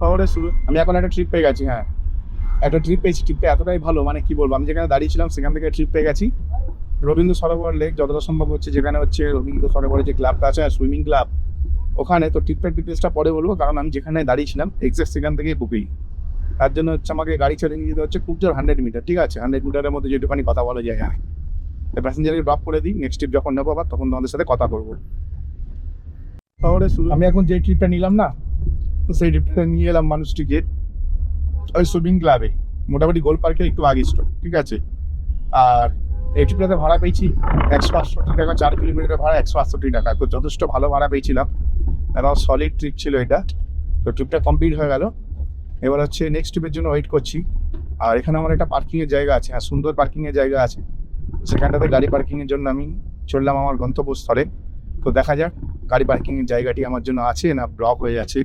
শহরে শুরু আমি এখন একটা ট্রিপ পেয়ে গেছি। হ্যাঁ, একটা ট্রিপ পেয়েছি। ট্রিপটা এতটাই ভালো, মানে কি বলবো, আমি যেখানে দাঁড়িয়েছিলাম সেখান থেকে ট্রিপ পেয়ে গেছি রবীন্দ্র সরোবর লেক, যতটা সম্ভব হচ্ছে যেখানে হচ্ছে রবীন্দ্র সরোবরের যে ক্লাবটা আছে সুইমিং ক্লাব, ওখানে। তো ট্রিপের ডিটেলসটা পরে বলবো, কারণ আমি যেখানে দাঁড়িয়েছিলাম এক্সাক্ট সেখান থেকেই বুকিং। তার জন্য হচ্ছে আমাকে গাড়ি ছেড়ে নিয়ে যেতে হচ্ছে খুব জোর 100 মিটার, ঠিক আছে? 100 মিটারের মধ্যে যেটুখানি কথা বলা যায়। হ্যাঁ, প্যাসেঞ্জারকে ড্রপ করে দিই, নেক্সট ট্রিপ যখন নেবো আবার তখন তোমাদের সাথে কথা বলবো। শহরে শুরু আমি এখন যে ট্রিপটা নিলাম না, তো সেই ট্রিপটা নিয়ে এলাম মানুষটিকে ওই সুইমিং ক্লাবে, মোটামুটি গোল পার্কে একটু আগে স্টপ, ঠিক আছে? আর এই ট্রিপটাতে ভাড়া পেয়েছি 168 টাকা, 4 কিলোমিটার ভাড়া 168 টাকা, তো যথেষ্ট ভালো ভাড়া পেয়েছিলাম। এবং সলিড ট্রিপ ছিল এটা। তো ট্রিপটা কমপ্লিট হয়ে গেল, এবার হচ্ছে নেক্সট ট্রিপের জন্য ওয়েট করছি। আর এখানে আমার একটা পার্কিংয়ের জায়গা আছে, হ্যাঁ সুন্দর পার্কিংয়ের জায়গা আছে, সেখানটাতে গাড়ি পার্কিংয়ের জন্য আমি চললাম আমার গন্তব্যস্থলে। তো দেখা যাক গাড়ি পার্কিংয়ের জায়গাটি আমার জন্য আছে না ব্লক হয়ে আছে,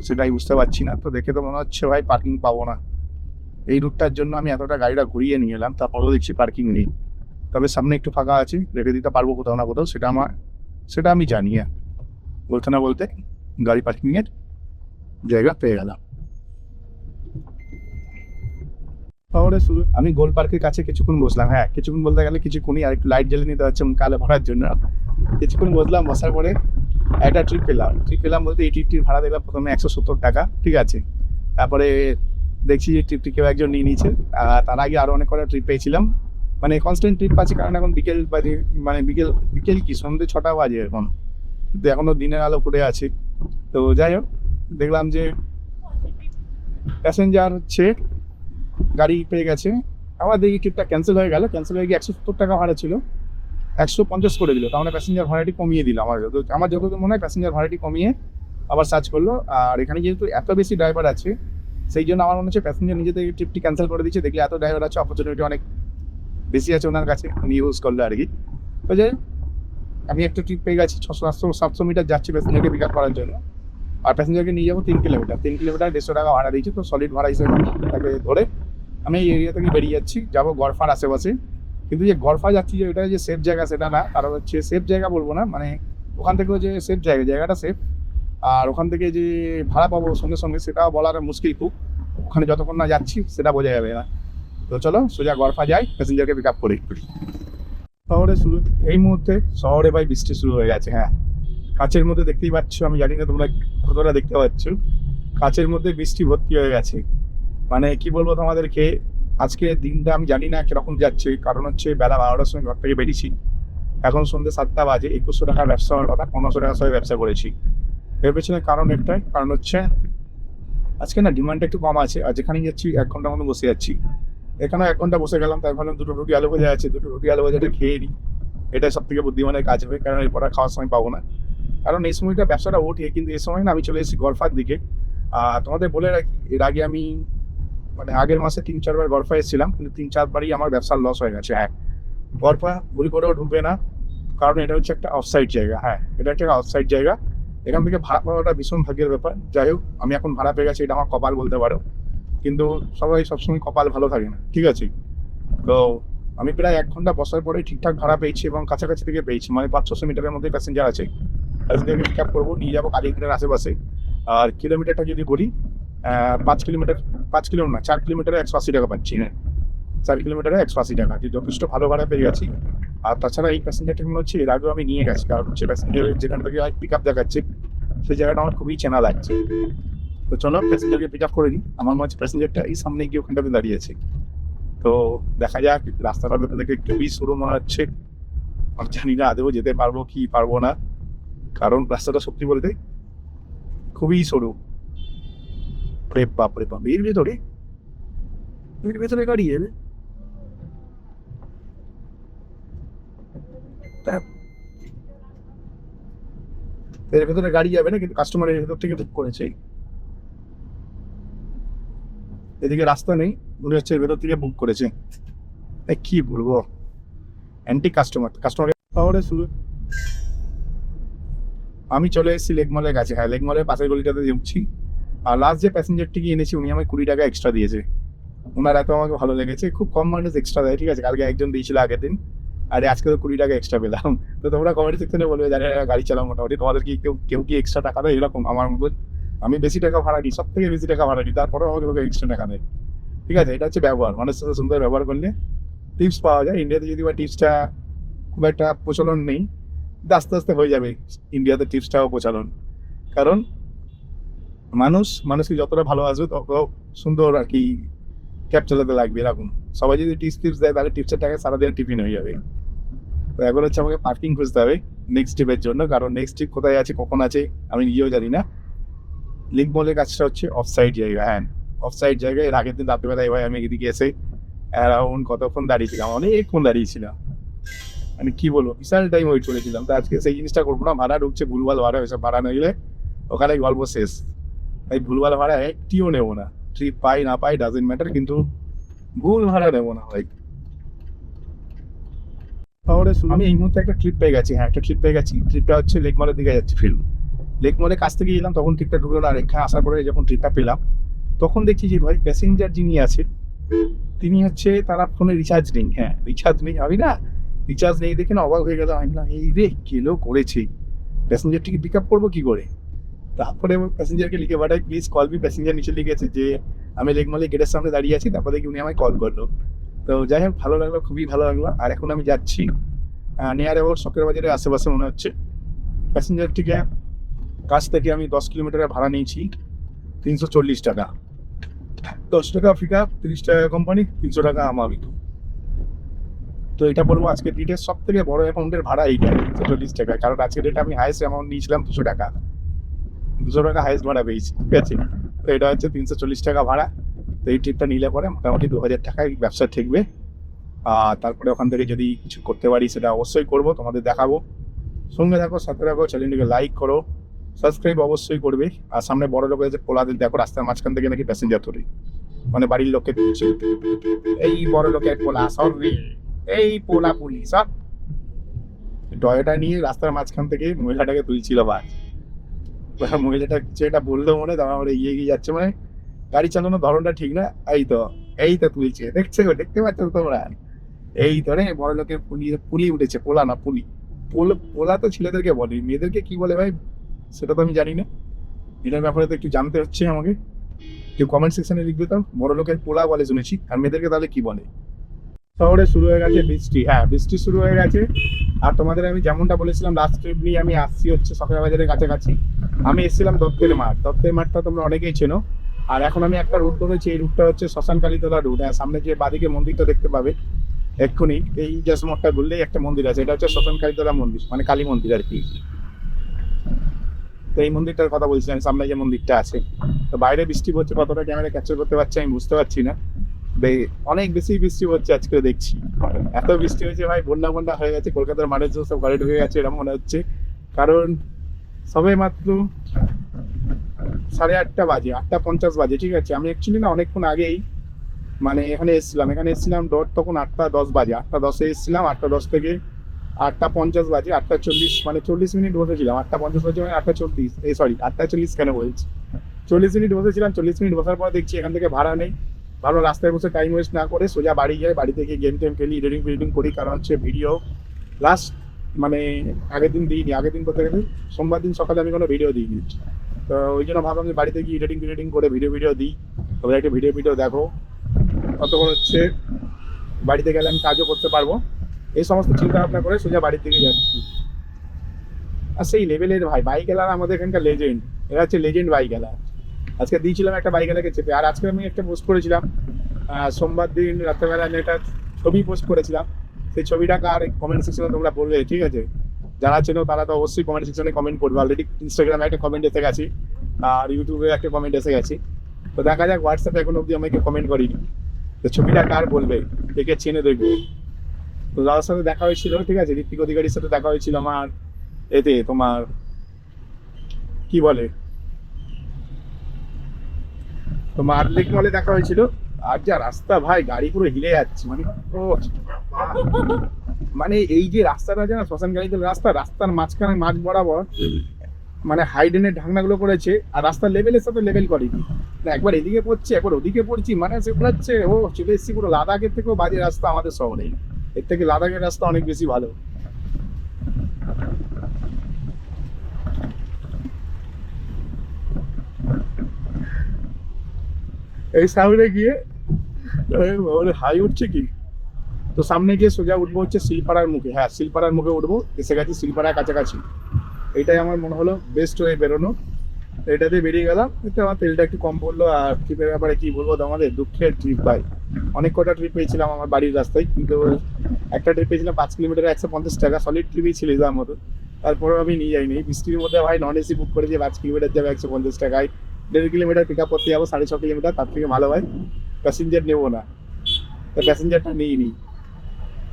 সেটাই বুঝতে পারছি না। তো দেখে তো মনে হচ্ছে ভাই পার্কিং পাবো না। এই রুটটার জন্য আমি এতটা গাড়িটা ঘুরিয়ে নিয়ে এলাম, তারপরেও দেখছি পার্কিং নেই। তবে সামনে একটু ফাঁকা আছে, রেখে দিতে পারবো কোথাও না কোথাও, সেটা আমি জানি। বলতে না বলতে গাড়ি পার্কিংয়ের জায়গা পেয়ে গেলাম। শহরে শুরু আমি গোল পার্কের কাছে কিছুক্ষণ বসলাম। হ্যাঁ, কিছুক্ষণ বলতে গেলে কিছুক্ষণই, আর একটু লাইট জ্বালিয়ে নিতে হচ্ছে কালো ভরার জন্য। কিছুক্ষণ বসলাম, বসার পরে একটা ট্রিপ পেলাম বলতে এই ট্রিপটির ভাড়া দেখলাম প্রথমে 170 টাকা, ঠিক আছে? তারপরে দেখছি যে ট্রিপটি কেউ একজন নিয়ে নিয়েছে। তার আগে আরও অনেক কটা ট্রিপ পেয়েছিলাম, মানে কনস্ট্যান্ট ট্রিপ পাচ্ছি, কারণ এখন বিকেল বাজে, মানে বিকেল বিকেল কি সন্ধ্যে 6টা বাজে এখন, কিন্তু এখনও দিনের আলো ফুটে আছে। তো যাই হোক, দেখলাম যে প্যাসেঞ্জার হচ্ছে গাড়ি পেয়ে গেছে। আমার দেখি ট্রিপটা ক্যান্সেল হয়ে গেল, ক্যান্সেল হয়ে গিয়ে 170 টাকা ভাড়া ছিল 150 করে দিল, তার মানে প্যাসেঞ্জার ভাড়াটি কমিয়ে দিল। আমার যতদূর মনে হয় প্যাসেঞ্জার ভাড়াটি কমিয়ে আবার সার্চ করলো। আর এখানে যেহেতু এত বেশি ড্রাইভার আছে, সেই জন্য আমার মনে হচ্ছে প্যাসেঞ্জার নিজে থেকে ট্রিপটি ক্যান্সেল করে দিচ্ছে। দেখলে এত ড্রাইভার আছে, অপরচুনিটি অনেক বেশি আছে ওনার কাছে, উনি ইউজ করলো আর কি। তো যাই হোক, আমি একটা ট্রিপ পেয়ে গেছি 600-700 মিটার যাচ্ছি প্যাসেঞ্জারকে পিক আপ করার জন্য। আর প্যাসেঞ্জারকে নিয়ে যাবো 3 কিলোমিটার, 3 কিলোমিটার 150 টাকা ভাড়া দিয়েছে। তো সলিড ভাড়া হিসেবে তাকে ধরে আমি এই এরিয়া থেকে বেরিয়ে যাচ্ছি, যাবো গড়ফার আশেপাশে। কিন্তু যে গড়ফা যাচ্ছি যে ওটা যে সেফ জায়গা সেটা না, কারণ হচ্ছে সেফ জায়গা বলবো না, মানে ওখান থেকেও যে সেফ জায়গাটা সেফ, আর ওখান থেকে যে ভাড়া পাবো সঙ্গে সঙ্গে সেটাও বলার মুশকিল খুব। ওখানে যতক্ষণ না যাচ্ছি সেটা বোঝা যাবে না। তো চলো সোজা গড়ফা যাই, প্যাসেঞ্জারকে পিক আপ করি। শহরে শুরু এই মুহূর্তে শহরে ভাই বৃষ্টি শুরু হয়ে গেছে। হ্যাঁ, কাঁচের মধ্যে দেখতেই পাচ্ছ, আমি জানি না তোমরা কতটা দেখতে পাচ্ছ, কাঁচের মধ্যে বৃষ্টি ভর্তি হয়ে গেছে। মানে কি বলবো তোমাদেরকে, আজকে দিনটা আমি জানি না কিরকম যাচ্ছে, কারণ হচ্ছে বেলা 12টার সময় ঘর থেকে বেরিয়েছি, এখন সন্ধ্যে 7টা বাজে। 2100 টাকার ব্যবসা হওয়ার কথা, 1500 টাকার সবাই ব্যবসা করেছি। এর পেছনে কারণ একটাই, কারণ হচ্ছে আজকে না ডিমান্ডটা একটু কম আছে, আর যেখানেই যাচ্ছি 1 ঘন্টার মতো বসে যাচ্ছি। এখানে 1 ঘন্টা বসে গেলাম, তাই ভাবলাম দুটো রুটি আলু ভাজা আছে, দুটো রুটি আলু ভাজাটা খেয়ে নিই। এটাই সব থেকে বুদ্ধিমানের কাজ হবে, কারণ এরপর আর খাওয়ার সময় পাবো না। কারণ এই সময়টা ব্যবসাটা ওঠে, কিন্তু এই সময় না আমি চলে এসেছি গড়ফার দিকে। তোমাদের বলে রাখি, এর আগে আমি মানে আগের মাসে 3-4 বার গড়ফা এসেছিলাম, কিন্তু 3-4 বারই আমার ব্যবসার লস হয়ে গেছে। হ্যাঁ, গড়ফা ভুল করেও ঢুকবে না, কারণ এটা হচ্ছে একটা অফসাইড জায়গা। হ্যাঁ, এটা একটা অফসাইড জায়গা, এখান থেকে ভাড়া পাওয়াটা ভীষণ ভাগ্যের ব্যাপার। যাই হোক, আমি এখন ভাড়া পেয়ে গেছি, এটা আমার কপাল বলতে পারো, কিন্তু সবাই সবসময় কপাল ভালো থাকে না, ঠিক আছে? তো আমি প্রায় 1 ঘন্টা বসার পরে ঠিকঠাক ভাড়া পেয়েছি, এবং কাছাকাছি থেকে পেয়েছি, মানে 500-600 মিটারের মধ্যে প্যাসেঞ্জার আছে। প্যাসেঞ্জারকে পিক আপ করবো, নিয়ে যাবো কালীঘাটের আশেপাশে। আর কিলোমিটারটা যদি বলি, 5 কিলোমিটার, 5 কিলোমিটার না, 4 কিলোমিটারে 180 টাকা পাচ্ছি। হ্যাঁ, 4 কিলোমিটারে 180 টাকা, যথেষ্ট ভালো ভাড়া পেয়ে গেছি। আর তাছাড়া এই প্যাসেঞ্জারটা মনে হচ্ছে এর আগেও আমি নিয়ে গেছি, কারণ হচ্ছে প্যাসেঞ্জারের যেখান থেকে পিক আপ দেখাচ্ছে সেই জায়গাটা আমার খুবই চেনা লাগছে। তো চলো প্যাসেঞ্জারকে পিক আপ করে দিই। আমার মনে হচ্ছে প্যাসেঞ্জারটা এই সামনে গিয়ে ওখানটাতে দাঁড়িয়েছে। তো দেখা যাক, রাস্তাটা দেখে খুবই সরু মনে হচ্ছে, আমি জানি না আদৌ যেতে পারবো কি পারবো না, কারণ রাস্তাটা সত্যি বলতে খুবই সরু। রে বাপ, এর ভেতরে গাড়ি এলে এর ভেতরে গাড়ি যাবে না, কিন্তু কাস্টমার এর ভেতর থেকে বুক করেছে। এদিকে রাস্তা নেই, মনে হচ্ছে এর ভেতর থেকে বুক করেছে। কি বলবো, অ্যান্টি কাস্টমার শহরে শুরু আমি চলে এসেছি লেকমলের কাছে। হ্যাঁ, লেকমলের পাশের গলিটাতে উঠছি। আর লাস্ট যে প্যাসেঞ্জারটিকে এনেছি উনি আমাকে 20 টাকা এক্সট্রা দিয়েছে। ওনার এত আমাকে ভালো লেগেছে, খুব কম মানুষ এক্সট্রা দেয়, ঠিক আছে? কালকে একজন দিয়েছিল আগের দিন, আর আজকে তো 20 টাকা এক্সট্রা পেলাম। তো তোমরা কমেন্ট সেকশনে বলবে যারা গাড়ি চালাও মোটামুটি তোমাদের কি কেউ কেউ কি এক্সট্রা টাকা দেয় এরকম আমার মতো? আমি বেশি টাকা ভাড়া দিই, সব থেকে বেশি টাকা ভাড়া দিই, তারপরেও আমাকে লোকে এক্সট্রা টাকা দেয়। ঠিক আছে, এটা হচ্ছে ব্যবহার, মানুষের সাথে সুন্দর ব্যবহার করলে টিপস পাওয়া যায়। ইন্ডিয়াতে যদি বা টিপসটা খুব একটা প্রচলন নেই, কিন্তু আস্তে আস্তে হয়ে যাবে ইন্ডিয়াতে টিপসটাও প্রচলন। কারণ মানুষকে যতটা ভালোবাসবে তত সুন্দর আর কি ক্যাব চালাতে লাগবে এরকম। সবাই যদি টিপস দেয় তাহলে টিপসের টাকা সারাদিন টিফিন হয়ে যাবে। তো এখন হচ্ছে আমাকে পার্কিং খুঁজতে হবে নেক্সট ট্রিপের জন্য, কারণ নেক্সট ট্রিপ কোথায় আছে কখন আছে আমি নিজেও জানি না। লিঙ্ক মলের কাজটা হচ্ছে অফ সাইড জায়গা, হ্যাঁ অফ সাইড জায়গায়। এর আগের দিন রাত্রিবেলায় ভাই আমি এদিকে এসে অ্যারাউন্ড কতক্ষণ দাঁড়িয়েছিলাম, অনেকক্ষণ দাঁড়িয়েছিলাম, মানে কি বলবো বিশাল টাইম ওয়েট করেছিলাম। তো আজকে সেই জিনিসটা করবো না, ভাড়া ঢুকছে ভুলভাল ভাড়া, ওইসব ভাড়া নিলে ওখানে গল্প শেষ। তাই ভুলভাল ভাড়া একটিও নেবো না, ট্রিপ পাই না পাই ডাজেন্ট ম্যাটার, কিন্তু ভুল ভাড়া নেবো না ভাই। তাহলে আমি এই মুহূর্তে একটা ট্রিপ পেয়ে গেছি, হ্যাঁ একটা ট্রিপ পেয়ে গেছি। ট্রিপটা হচ্ছে লেক মলের দিকে যাচ্ছি ফিল্ম। লেক মলের কাছ থেকে গেলাম তখন ট্রিপটা ঢুকলো না, আর এখানে আসার পরে যখন ট্রিপটা পেলাম তখন দেখছি যে ভাই প্যাসেঞ্জার যিনি আছে তিনি হচ্ছে তারা ফোনে রিচার্জ নেই। হ্যাঁ রিচার্জ নেই, আমি না রিচার্জ নেই দেখে না অবাক হয়ে গেলাম। আমি বললাম এই রে কেলো করেছি, প্যাসেঞ্জারটিকে পিক আপ করবো কি করে। তারপরে প্যাসেঞ্জারকে লিখে পাঠাই প্লিজ কল মি প্যাসেঞ্জার, নিচে লিখেছে যে আমি লেক মলের গেটের সামনে দাঁড়িয়ে আছি, তারপরে দেখি উনি আমায় কল করলো। তো যাই হোক ভালো লাগলো, খুবই ভালো লাগলো। আর এখন আমি যাচ্ছি নিয়ার অ্যাবাউট শখের বাজারের আশেপাশে মনে হচ্ছে। প্যাসেঞ্জারটিকে কাছ থেকে আমি 10 কিলোমিটারের ভাড়া নিয়েছি 340 টাকা। 10 টাকা ফিকা, 30 টাকা কোম্পানি, 300 টাকা আমার। তো এটা বলবো আজকের ডেটের সব থেকে বড় অ্যামাউন্টের ভাড়া এইটা 340 টাকা, কারণ আজকের ডেটে আমি হাইয়েস্ট অ্যামাউন্ট নিয়েছিলাম 200 টাকা। 200 টাকা হাইয়েস্ট ভাড়া পেয়েছি, ঠিক আছে। তো এটা হচ্ছে 340 টাকা ভাড়া। তো এই ট্রিপটা নিলে পরে মোটামুটি 2000 টাকায় ব্যবসা ঠেকবে। আর তারপরে ওখান থেকে যদি কিছু করতে পারি সেটা অবশ্যই করবো, তোমাদের দেখাবো। সঙ্গে থাকো, সাথে থাকো, চ্যানেলটিকে লাইক করো, সাবস্ক্রাইব অবশ্যই করবে। আর সামনে বড় লোকের যে পোলাদের দেখো রাস্তার মাঝখান থেকে নাকি প্যাসেঞ্জার ধরে, মানে বাড়ির লোককে তুলছে। এই বড় লোকের পোলা সরি, এই পোলা পুলিশ টয়োটা নিয়ে রাস্তার মাঝখান থেকে মহিলাটাকে তুলছিল বাস। মহিলাটা যেটা বললো মনে তখন আমরা এগিয়ে যাচ্ছে, মানে গাড়ি চালানোর ধরনটা ঠিক না। এই তো তুলছে, দেখতে পাচ্ছ তোমরা, এই ধরে বড় লোকের পুলি উঠেছে, পোলা না পুলি। পোলা তো ছেলেদেরকে বলে, মেয়েদেরকে কি বলে ভাই সেটা তো আমি জানি না। এটার ব্যাপারে তো একটু জানতে হচ্ছে আমাকে, কেউ কমেন্ট সেকশনে লিখবে। তো বড় লোকের পোলা বলে শুনেছি, আর মেয়েদেরকে তাহলে কি বলে। শহরে শুরু হয়ে গেছে বৃষ্টি, হ্যাঁ বৃষ্টি শুরু হয়ে গেছে। আর তোমাদের আমি যেমনটা বলেছিলাম লাস্ট ট্রিপ নিয়ে আমি আসছি হচ্ছে সকাল বাজারের কাছাকাছি। আমি এসেছিলাম দত্তের মাঠটা তোমরা অনেকেই চেনো। আর এখন আমি একটা রুট ধরেছি, এই রুটটা হচ্ছে শ্মশান কালীতলা রুট। হ্যাঁ সামনে যে বাদিকে মন্দিরটা দেখতে পাবে এক্ষুনি, এই জাস্ট মোড়টা ঘুরলেই একটা মন্দির আছে, এটা হচ্ছে শ্মশান কালীতলা মন্দির, মানে কালী মন্দির আর কি। তো এই মন্দিরটার কথা বলছিলাম, সামনে যে মন্দিরটা আছে। তো বাইরে বৃষ্টি পড়ছে, কতটা ক্যামেরা ক্যাপচার করতে পারছি আমি বুঝতে পারছি না। অনেক বেশি বৃষ্টি হচ্ছে আজকে দেখছি, এত বৃষ্টি হয়েছে ভাই বন্যা বন্যা হয়ে গেছে। কলকাতার মানুষজন সব ঘরে ঢুকে গেছে এরকম মনে হচ্ছে, কারণ সবে মাত্র 8:30 বাজে, 8:50 বাজে, ঠিক আছে। আমি অ্যাকচুয়ালি না অনেকক্ষণ আগেই মানে এখানে এসেছিলাম ডট তখন 8:10 বাজে, 8:10-এ এসেছিলাম। 8:10 থেকে 8:50 বাজে, 8:40 মানে 40 মিনিট বসেছিলাম। 8:50 বাজে মানে 8:40, এই সরি 8:40 কেন বলছি, 40 মিনিট বসেছিলাম। 40 মিনিট বসার পর দেখছি এখান থেকে ভাড়া নেই। ভালো রাস্তায় বসে টাইম ওয়েস্ট না করে সোজা বাড়ি যাই, বাড়ি থেকে গেম টেম খেলি, এডিটিং করি। কারণ হচ্ছে ভিডিও লাস্ট মানে আগের দিন দিইনি, আগের দিন বলতে গেলে সোমবার দিন সকালে আমি কোনো ভিডিও দিইনি। তো ওই জন্য ভাবলাম যে বাড়িতে গিয়ে এডিটিং করে ভিডিও দিই, তবে একটা ভিডিও দেখো, ততক্ষণ হচ্ছে বাড়িতে গেলে আমি কাজও করতে পারবো। এই সমস্ত চিন্তা ভাবনা করে সোজা বাড়ির দিকে যাচ্ছি। আর সেই লেভেলের ভাই বাইক এলার আমাদের এখানকার লেজেন্ড, এরা হচ্ছে লেজেন্ড বাইক এলার। আজকে দিয়েছিলাম একটা বাইক এলাকে চেপে। আর আজকে আমি একটা পোস্ট করেছিলাম সোমবার দিন রাত্রেবেলা, আমি একটা ছবি পোস্ট করেছিলাম। সেই ছবিটা কার কমেন্ট সেকশনে তোমরা বলবে, ঠিক আছে। যারা চেনো তারা তো অবশ্যই কমেন্ট সেকশনে কমেন্ট করবে। অলরেডি ইনস্টাগ্রামে একটা কমেন্ট এসে গেছে, আর ইউটিউবে একটা কমেন্ট এসে গেছে। তো দেখা যাক, হোয়াটসঅ্যাপে এখন অবধি আমাকে কমেন্ট করিনি। তো ছবিটা কার বলবে, দেখে চেনে দেখবে। তো যার সাথে দেখা হয়েছিল, ঠিক আছে, ঋত্বিক অধিকারীর সাথে দেখা হয়েছিল আমার এতে তোমার কি বলে তোমার লেক মলে দেখা হয়েছিল। আর যা রাস্তা ভাই, গাড়ি পুরো হিলে যাচ্ছে, মানে এই যে রাস্তাটা আছে না শ্মশান কালীতলা রাস্তার মাঝখানে মাঝ বরাবর মানে হাইডেনের ঢাকনাগুলো করেছে, আর রাস্তার লেভেলের সাথে লেভেল করেনি। একবার এদিকে পড়ছি একবার ওদিকে পড়ছি, মানে সেগুলো হচ্ছে চলে এসেছি পুরো লাদাখের থেকেও বাজে রাস্তা আমাদের শহরে। এর থেকে লাদাখের রাস্তা অনেক বেশি ভালো। এই সামনে গিয়ে হাই উঠছে কি, তো সামনে গিয়ে সোজা উঠবো হচ্ছে শিলপাড়ার মুখে। হ্যাঁ, শিলপাড়ার মুখে উঠবো, এসে গেছি শিলপাড়ার কাছাকাছি। এটাই আমার মনে হলো বেস্ট ওয়ে বেরোনো। এটাতে বেরিয়ে গেলাম, এতে আমার তেলটা একটু কম পড়লো। আর ট্রিপের ব্যাপারে কি বলবো, আমাদের দুঃখের ট্রিপ ভাই। অনেক কটা ট্রিপ পেয়েছিলাম আমার বাড়ির রাস্তায়, কিন্তু একটা ট্রিপ পেয়েছিলাম 5 কিলোমিটার 150 টাকা, সলিড ট্রিপই ছিল যার মতো। তারপরেও আমি নিয়ে যাইনি, বৃষ্টির মধ্যে ভাই নন এসি বুক করে দিয়ে 5 কিলোমিটার যাবে 150 টাকায়। 1.5 কিলোমিটার পিক আপ করতে যাবো 6.5 কিলোমিটার, তার থেকে ভালো হয় প্যাসেঞ্জার নেবো না, তো প্যাসেঞ্জারটা নিইনি।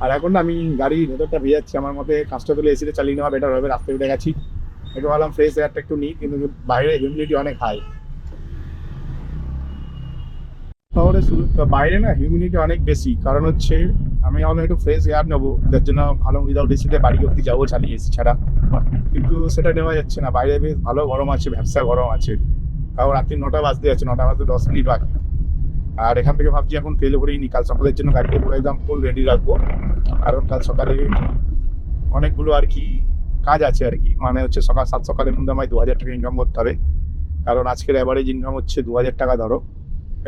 আর এখন না আমি গাড়ির ভেতরটা ভেজাচ্ছি, আমার মতে কাজটা তুলে এসিতে চালিয়ে নেওয়া বেটার হবে। রাস্তায় উঠে গেছি, একটু ভাবলাম ফ্রেশ এয়ারটা একটু নিই, কিন্তু বাইরে হিউমিডিটি অনেক হাই। শহরে শুধু বাইরে না হিউমিডিটি অনেক বেশি, কারণ হচ্ছে আমি এখন একটু ফ্রেশ এয়ার নেবো, যার জন্য ভালো উইদাউট এসিতে বাড়ি অব্দি যাবো চালিয়ে এসি ছাড়া, কিন্তু সেটা নেওয়া যাচ্ছে না। বাইরে বেশ ভালো গরম আছে, ব্যবসা গরম আছে। তাও রাত্রি 9টা বাজতে যাচ্ছে, 9টা বাজতে 10 মিনিট বাকি। আর এখান থেকে ভাবছি এখন তেল ভরেই নি, কাল সকালের জন্য গাড়িটা পুরো একদম ফুল রেডি রাখবো। কারণ কাল সকালে অনেকগুলো আর কি কাজ আছে আর কি, মানে হচ্ছে সকাল 7 সকালের মধ্যে আমায় 2000 টাকা ইনকাম করতে হবে। কারণ আজকের অ্যাভারেজ ইনকাম হচ্ছে 2000 টাকা, ধরো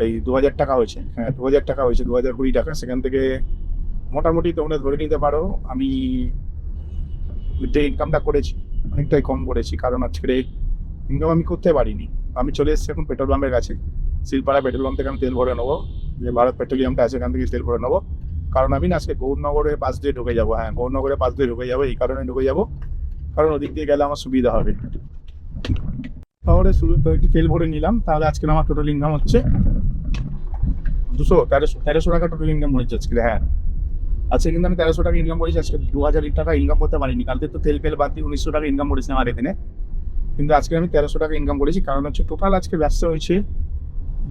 এই 2000 টাকা হয়েছে। হ্যাঁ, 2000 টাকা হয়েছে, 2020 টাকা। সেখান থেকে মোটামুটি তোমরা ধরে নিতে পারো আমি যে ইনকামটা করেছি অনেকটাই কম করেছি, কারণ আজকের ইনকাম আমি করতে পারিনি। আমি চলে এসেছি এখন পেট্রোল পাম্পের কাছে, শিলপাড়া পেট্রোল পাম্প থেকে আমি তেল ভরে নেবো, যে ভারত পেট্রোলিয়ামটা আছে এখান থেকে তেল ভরে নেবো। কারণ আমি না আজকে গৌরনগরের পাশ দিয়ে ঢুকে যাবো। হ্যাঁ, গৌরনগরের পাশ দিয়ে ঢুকে যাবো, এই কারণে ঢুকে যাবো কারণ ওদিক দিয়ে গেলে আমার সুবিধা হবে। তাহলে শুরু একটু তেল ভরে নিলাম, তাহলে আজকে আমার টোটাল ইনকাম হচ্ছে 1300 টাকা টোটাল ইনকাম হয়েছে আজকে। হ্যাঁ, আজকে কিন্তু আমি 1300 টাকা ইনকাম করেছি, আজকে 2000 টাকা ইনকাম করতে পারিনি। কালকে তো তেল ফেল বাদ দিয়ে 1900 টাকা ইনকাম করেছি আমার এখানে, কিন্তু আজকে আমি 1300 টাকা ইনকাম করেছি। কারণ হচ্ছে টোটাল আজকে ব্যবসা হয়েছে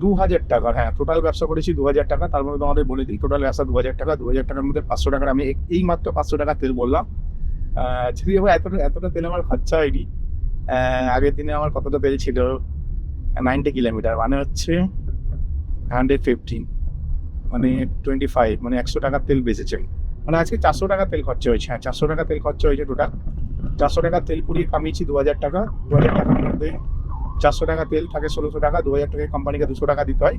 2000 টাকার। হ্যাঁ, টোটাল ব্যবসা করেছি 2000 টাকা। তার মধ্যে তোমাদের বলে দিই, টোটাল ব্যবসা 2000 টাকা। 2000 টাকার মধ্যে 500 টাকার আমি এই মাত্র 500 টাকা তেল বললাম। যদি এবার এতটা তেল আমার খরচা হয়নি। আগের দিনে আমার কতটা তেল ছিল, 90 কিলোমিটার, মানে হচ্ছে 115, মানে 25, মানে 100 টাকার তেল বেঁচেছে। মানে আজকে 400 টাকা তেল খরচা হয়েছে। হ্যাঁ, 400 টাকা তেল খরচা হয়েছে টোটাল। 400 টাকা তেল পুড়িয়ে কামিয়েছি 2000 টাকা। 2000 টাকার মধ্যে 400 টাকা তেল থাকে 1600 টাকা। 2000 টাকায় কোম্পানিকে 200 টাকা দিতে হয়।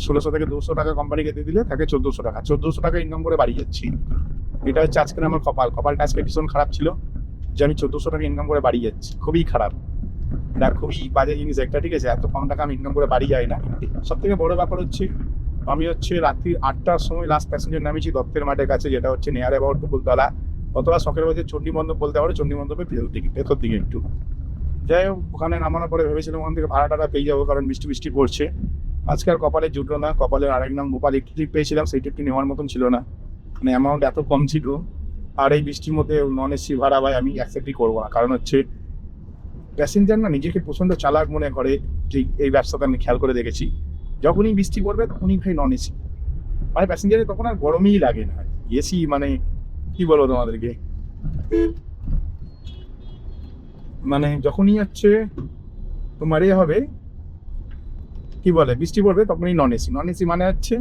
1600 থেকে 200 টাকা কোম্পানিকে দিয়ে দিলে থাকে 1400 টাকা। 1400 টাকা ইনকাম করে বাড়ি যাচ্ছি। এটা হচ্ছে আজকে আমার কপালটা আজকে ভীষণ খারাপ ছিল যে আমি 1400 টাকা ইনকাম করে বাড়ি যাচ্ছি। খুবই খারাপ, এটা খুবই বাজে জিনিস একটা। ঠিক আছে, এত কম টাকা আমি ইনকাম করে বাড়ি যাই না। সব থেকে বড় ব্যাপার হচ্ছে আমি হচ্ছে রাত্রি 8টার সময় লাস্ট প্যাসেঞ্জার নামিয়েছি দত্তের মাঠের কাছে, যেটা হচ্ছে নিয়ার অ্যাবাউট বকুলতলা অথবা শখের বাজার চণ্ডীমণ্ডপ বলতে পারো। চণ্ডীমণ্ডপের ভেতর দিকে একটু। যাই হোক, ওখানে নামানোর পরে ভেবেছিলাম ওখান থেকে ভাড়া টাড়া পেয়ে যাবো, কারণ বৃষ্টি পড়ছে। আজকে আর কপালে জুটলো না। কপালের আরেক নাম ভোপাল একটি ট্রিপ পেয়েছিলাম, সেই ট্রিপটি নেওয়ার মতন ছিল না, মানে অ্যামাউন্ট এত কম ছিল। আর এই বৃষ্টির মধ্যে নন এসি ভাড়া ভাই আমি অ্যাকসেপ্টই করবো না। কারণ হচ্ছে প্যাসেঞ্জার না নিজেকে প্রচণ্ড চালাক মনে করে। ঠিক এই ব্যবসাটা আমি খেয়াল করে দেখেছি, যখনই বৃষ্টি পড়বে তখনই ভাই নন এসি, মানে প্যাসেঞ্জারের তখন আর গরমই লাগে না। এসি মানে কি বলবো তোমাদেরকে, মানে যখনই হচ্ছে তোমার হবে কি বলে বৃষ্টি পড়বে তখনই নন এসি। নন এসি মানে হচ্ছে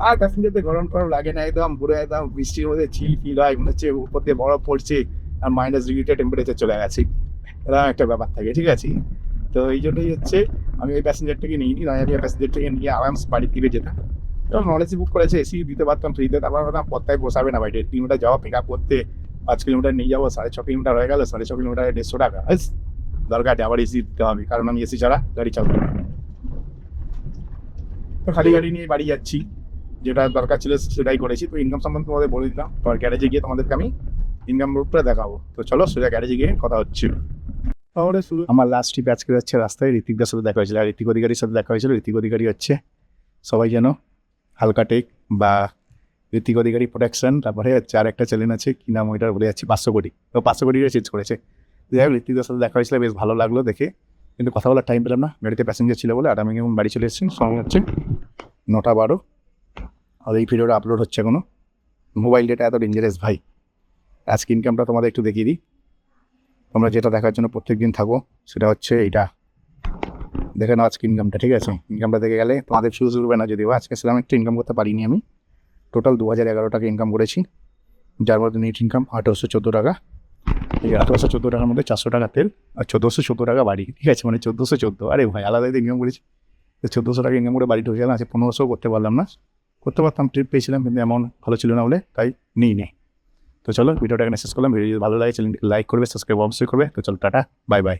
আর প্যাসেঞ্জারদের গরম টরম লাগে না, একদম পুরো একদম বৃষ্টির মধ্যে চিল ফিল হয়, মনে হচ্ছে উপর দিয়ে বরফ পড়ছে আর -ডিগ্রিতে টেম্পারেচার চলে গেছে, এরকম একটা ব্যাপার থাকে। ঠিক আছে, তো এই জন্যই হচ্ছে আমি ওই প্যাসেঞ্জারটাকে নিইনি, নয় আমি প্যাসেঞ্জারটাকে নিয়ে আরামসে বাড়ির দিকে যেতাম। এবং নন এসি বুক করেছে, এসি দিতে পারতাম ফ্রিতে। তারপর ভাবলাম পত্তায় পোষাবে না ভাই, 1.5 কিলোমিটার যাওয়া পিক আপ করতে, 5 কিলোমিটার নিয়ে যাবো, 6.5 কিলোমিটার হয়ে গেল, 6.5 কিলোমিটারে 150 টাকা। দরকার আবার এসি দিতে হবে, কারণ আমি এসি ছাড়া গাড়ি চালাবো না। তো খালি গাড়ি নিয়ে বাড়ি যাচ্ছি, যেটা দরকার ছিল সেটাই করেছি। তো ইনকাম সম্বন্ধে তোমাদের বলে দিলাম, তো গ্যারেজে গিয়ে তোমাদেরকে আমি ইনকাম রুটটা দেখাবো। তো চলো সোজা গ্যারেজে গিয়ে কথা হচ্ছে। তাহলে শুরু আমার লাস্ট ট্রিপ আজকে যাচ্ছে রাস্তায় ঋত্বিকদার সাথে দেখা হয়েছিল। আর ঋত্বিক অধিকারীর সাথে দেখা হয়েছিল। ঋত্বিক অধিকারী হচ্ছে সবাই যেন হালকা টেক বা ঋত্বিক অধিকারী প্রোটেকশন, তারপরে হচ্ছে আর একটা চ্যানেল আছে কি নাম ওইটার বলে যাচ্ছি 500 কোটি, তো 500 কোটিটা চেঞ্জ করেছে। যাই হোক, ঋত্বিকদার সাথে দেখা হয়েছিল, বেশ ভালো লাগলো দেখে, কিন্তু কথা বলার টাইম পেলাম না, গাড়িতে প্যাসেঞ্জার ছিল বলে। আর আমি এখন বাড়ি চলে এসেছি, সময় হচ্ছে 9:12। আর এই ভিডিওটা আপলোড হচ্ছে এখনো। মোবাইল ডেটা এত ডেঞ্জারাস ভাই। আজকে ইনকামটা তোমাদের একটু দেখিয়ে দিই, তোমরা যেটা দেখার জন্য প্রত্যেক দিন থাকো, সেটা হচ্ছে এইটা দেখে নাও আজকে ইনকামটা। ঠিক আছে, ইনকামটা দেখে গেলে তোমাদের শুরু হবে না। যদিও আজকে সেরকম একটা ইনকাম করতে পারিনি আমি। টোটাল 2011 টাকা ইনকাম করেছি, যার মধ্যে নেট ইনকাম 1814 টাকা। এই 1814 টাকার মধ্যে 400 টাকা তেল আর 1414 টাকা বাড়ি। ঠিক আছে, মানে 1414। আরে ভাই আলাদা ইনকাম করেছি। তো 1400 টাকা ইনকাম করে বাড়ি ঢুকে গেলাম, আছে 1500 করতে পারলাম না, করতে পারতাম, ট্রিপ পেয়েছিলাম কিন্তু অ্যামাউন্ট ভালো ছিল না বলে তাই নিই। তো চলো ভিডিওটা এখানে শেষ করলাম। ভিডিও যদি ভালো লাগে চ্যানেলটি লাইক করবে, সাবস্ক্রাইব অবশ্যই করবে। তো চলো টাটা, বাই বাই।